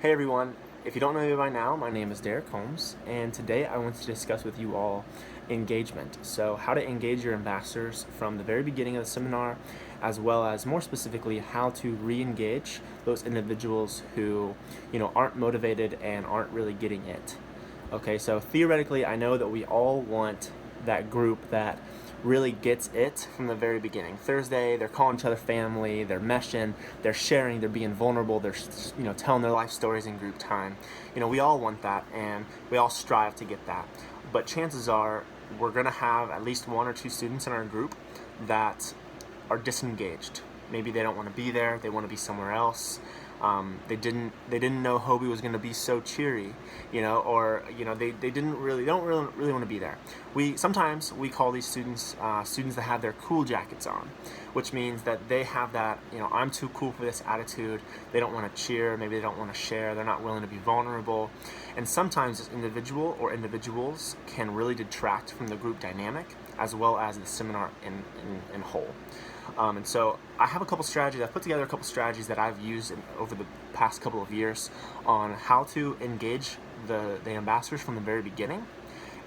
Hey everyone, if you don't know me by now, my name is Derick Holmes, and today I want to discuss with you all engagement. So, how to engage your ambassadors from the very beginning of the seminar, as well as more specifically, how to re engage those individuals who, aren't motivated and aren't really getting it. Okay, so theoretically, I know that we all want that group that really gets it from the very beginning. Thursday, they're calling each other family, they're meshing, they're sharing, they're being vulnerable, they're telling their life stories in group time. We all want that, and we all strive to get that. But chances are, we're gonna have at least one or two students in our group that are disengaged. Maybe they don't want to be there. They want to be somewhere else. They didn't know Hobie was going to be so cheery, or they don't really want to be there. Sometimes we call these students students that have their cool jackets on, which means that they have that I'm too cool for this attitude. They don't want to cheer. Maybe they don't want to share. They're not willing to be vulnerable, and sometimes this individual or individuals can really detract from the group dynamic as well as the seminar in whole. And so I have a couple strategies. I've put together a couple strategies that I've used over the past couple of years on how to engage the ambassadors from the very beginning,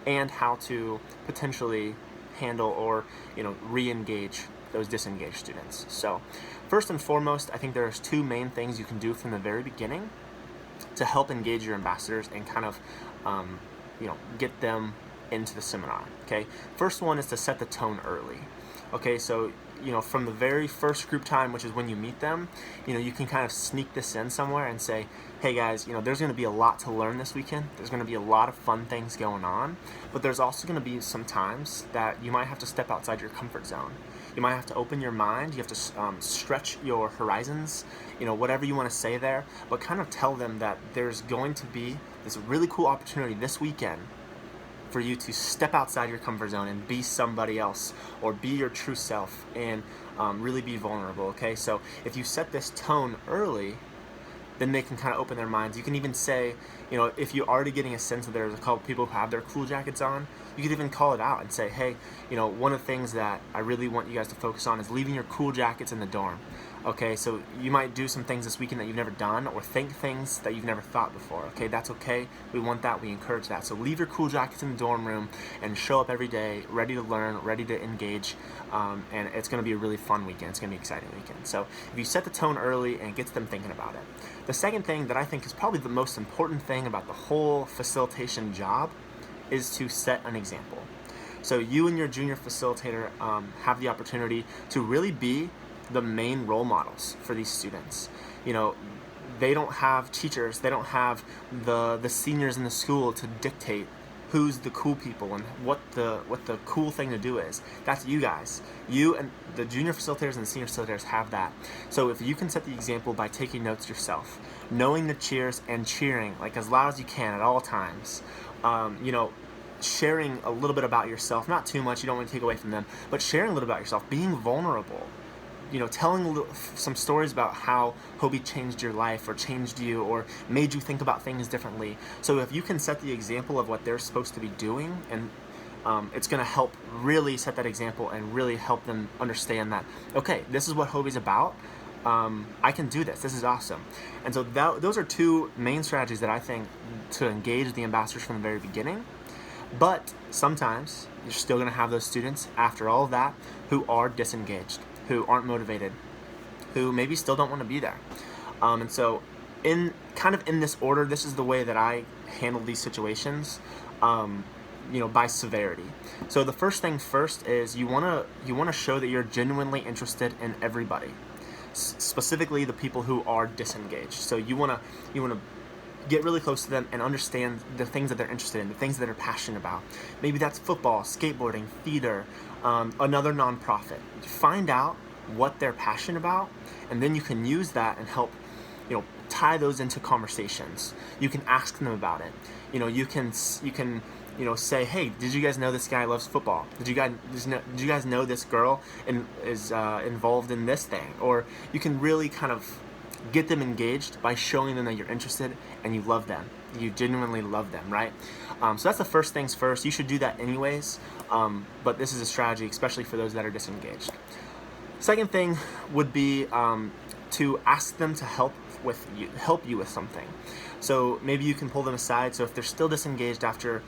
and how to potentially handle or re-engage those disengaged students. So first and foremost, I think there's two main things you can do from the very beginning to help engage your ambassadors and kind of get them into the seminar. Okay, first one is to set the tone early. Okay, so from the very first group time, which is when you meet them, you can kind of sneak this in somewhere and say, hey guys, there's going to be a lot to learn this weekend. There's going to be a lot of fun things going on, but there's also going to be some times that you might have to step outside your comfort zone. You might have to open your mind. You have to stretch your horizons, whatever you want to say there, but kind of tell them that there's going to be this really cool opportunity this weekend for you to step outside your comfort zone and be somebody else, or be your true self, and really be vulnerable. Okay, so if you set this tone early, then they can kind of open their minds. You can even say, if you're already getting a sense that there's a couple people who have their cool jackets on, you could even call it out and say, hey, one of the things that I really want you guys to focus on is leaving your cool jackets in the dorm. Okay, so you might do some things this weekend that you've never done, or think things that you've never thought before. Okay, that's okay. We want that. We encourage that. So leave your cool jackets in the dorm room and show up every day, ready to learn, ready to engage, and it's going to be a really fun weekend. It's going to be an exciting weekend. So if you set the tone early and it gets them thinking about it. The second thing that I think is probably the most important thing about the whole facilitation job is to set an example. So you and your junior facilitator have the opportunity to really be the main role models for these students. They don't have teachers, they don't have the seniors in the school to dictate who's the cool people and what the cool thing to do is. That's you guys. You and the junior facilitators and the senior facilitators have that. So if you can set the example by taking notes yourself, knowing the cheers and cheering like as loud as you can at all times, sharing a little bit about yourself, not too much, you don't want to take away from them, but sharing a little about yourself, being vulnerable, telling some stories about how Hobie changed your life, or changed you, or made you think about things differently. So if you can set the example of what they're supposed to be doing, and it's going to help really set that example and really help them understand that, okay, this is what Hobie's about. I can do this. This is awesome. And so those are two main strategies that I think to engage the ambassadors from the very beginning. But sometimes you're still going to have those students after all of that who are disengaged, who aren't motivated, who maybe still don't want to be there. And so in this order, this is the way that I handle these situations, by severity. So the first thing first is you want to show that you're genuinely interested in everybody, specifically the people who are disengaged. So you want to get really close to them and understand the things that they're interested in, the things that they're passionate about. Maybe that's football, skateboarding, theater, another nonprofit. Find out what they're passionate about, and then you can use that and help tie those into conversations. You can ask them about it. You can say, hey, did you guys know this guy loves football? Did you guys know this girl is involved in this thing? Or you can really kind of get them engaged by showing them that you're interested and you love them. You genuinely love them, right? So that's the first things first. You should do that anyways, but this is a strategy, especially for those that are disengaged. Second thing would be to ask them to help help you with something. So maybe you can pull them aside. So if they're still disengaged after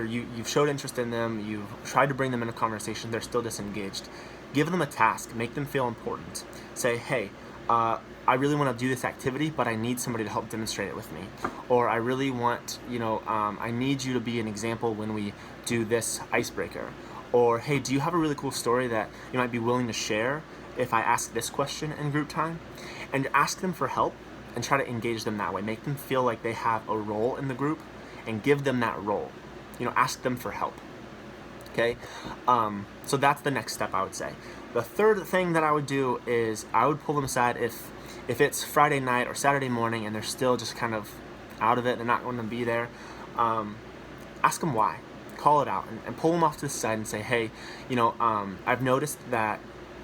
you've showed interest in them, you've tried to bring them into conversation, they're still disengaged, give them a task, make them feel important. Say, hey, I really want to do this activity, but I need somebody to help demonstrate it with me. Or I really want, I need you to be an example when we do this icebreaker. Or, hey, do you have a really cool story that you might be willing to share if I ask this question in group time? And ask them for help and try to engage them that way. Make them feel like they have a role in the group and give them that role. Ask them for help. Okay? So that's the next step, I would say. The third thing that I would do is I would pull them aside if it's Friday night or Saturday morning and they're still just kind of out of it, they're not going to be there, ask them why. Call it out and pull them off to the side and say, hey, I've noticed that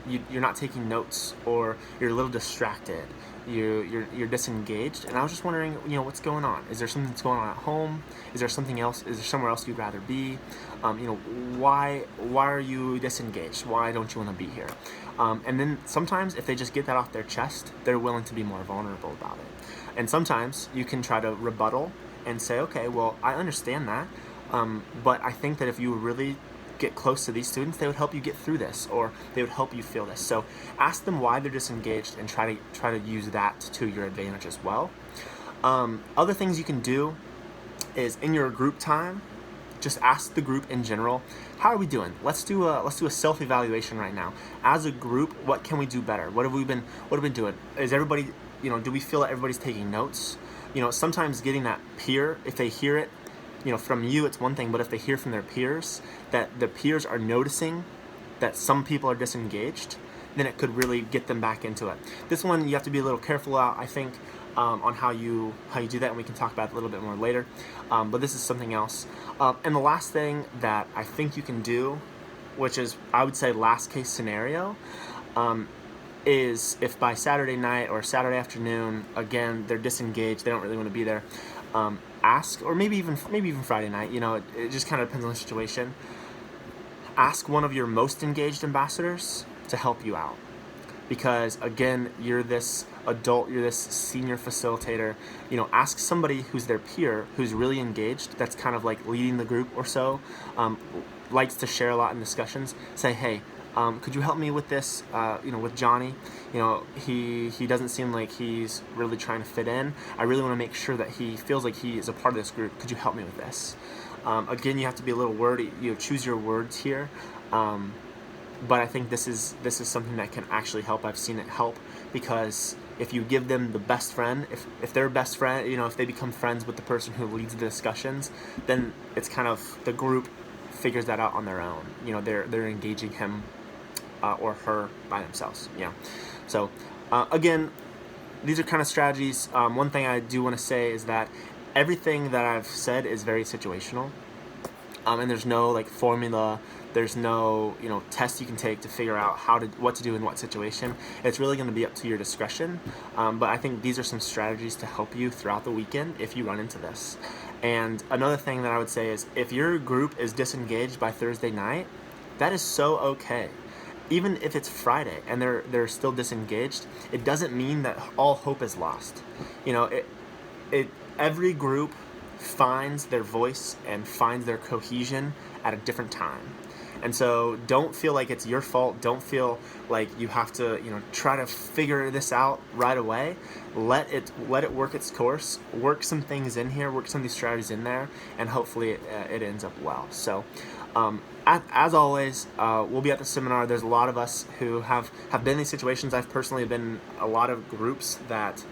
you're not taking notes, or you're a little distracted, you're disengaged, and I was just wondering, what's going on? Is there something that's going on at home? Is there something else? Is there somewhere else you'd rather be? Why are you disengaged? Why don't you want to be here? And then sometimes if they just get that off their chest, they're willing to be more vulnerable about it. And sometimes you can try to rebuttal and say, okay, well, I understand that, but I think that if you really get close to these students, they would help you get through this, or they would help you feel this. So ask them why they're disengaged and try to use that to your advantage as well. Other things you can do is in your group time, just ask the group in general, how are we doing? Let's do a self-evaluation right now. As a group, what can we do better? What have we been doing? Is everybody, do we feel that everybody's taking notes? Sometimes getting that peer, if they hear it, from you, it's one thing, but if they hear from their peers that the peers are noticing that some people are disengaged, then it could really get them back into it. This one you have to be a little careful out, I think, on how you do that, and we can talk about it a little bit more later. But this is something else. And the last thing that I think you can do, which is, I would say, last case scenario, is if by Saturday night or Saturday afternoon, again, they're disengaged, they don't really want to be there, ask, or maybe even Friday night, it just kind of depends on the situation. Ask one of your most engaged ambassadors to help you out. Because again, you're this adult, you're this senior facilitator, ask somebody who's their peer, who's really engaged, that's kind of like leading the group or so, likes to share a lot in discussions. Say, hey, could you help me with this, with Johnny? He doesn't seem like he's really trying to fit in. I really want to make sure that he feels like he is a part of this group. Could you help me with this? Again, you have to be a little wordy, choose your words here. But I think this is something that can actually help. I've seen it help, because if you give them the best friend, if they're best friend, if they become friends with the person who leads the discussions, then it's kind of, the group figures that out on their own. They're engaging him or her by themselves. So again, these are kind of strategies. One thing I do want to say is that everything that I've said is very situational, and there's no like formula. There's no test you can take to figure out what to do in what situation. It's really going to be up to your discretion. But I think these are some strategies to help you throughout the weekend if you run into this. And another thing that I would say is, if your group is disengaged by Thursday night, that is so okay. Even if it's Friday and they're still disengaged, it doesn't mean that all hope is lost. Every group finds their voice and finds their cohesion at a different time. And so don't feel like it's your fault. Don't feel like you have to, try to figure this out right away. Let it work its course. Work some things in here. Work some of these strategies in there, and hopefully it ends up well. So, as always, we'll be at the seminar. There's a lot of us who have been in these situations. I've personally been in a lot of groups that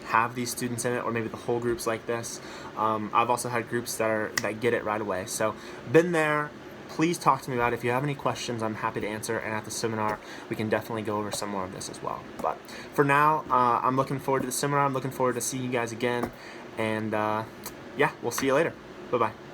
have these students in it, or maybe the whole group's like this. I've also had groups that get it right away. So, been there. Please talk to me about it. If you have any questions, I'm happy to answer, and at the seminar, we can definitely go over some more of this as well. But for now, I'm looking forward to the seminar. I'm looking forward to seeing you guys again, and yeah, we'll see you later. Bye-bye.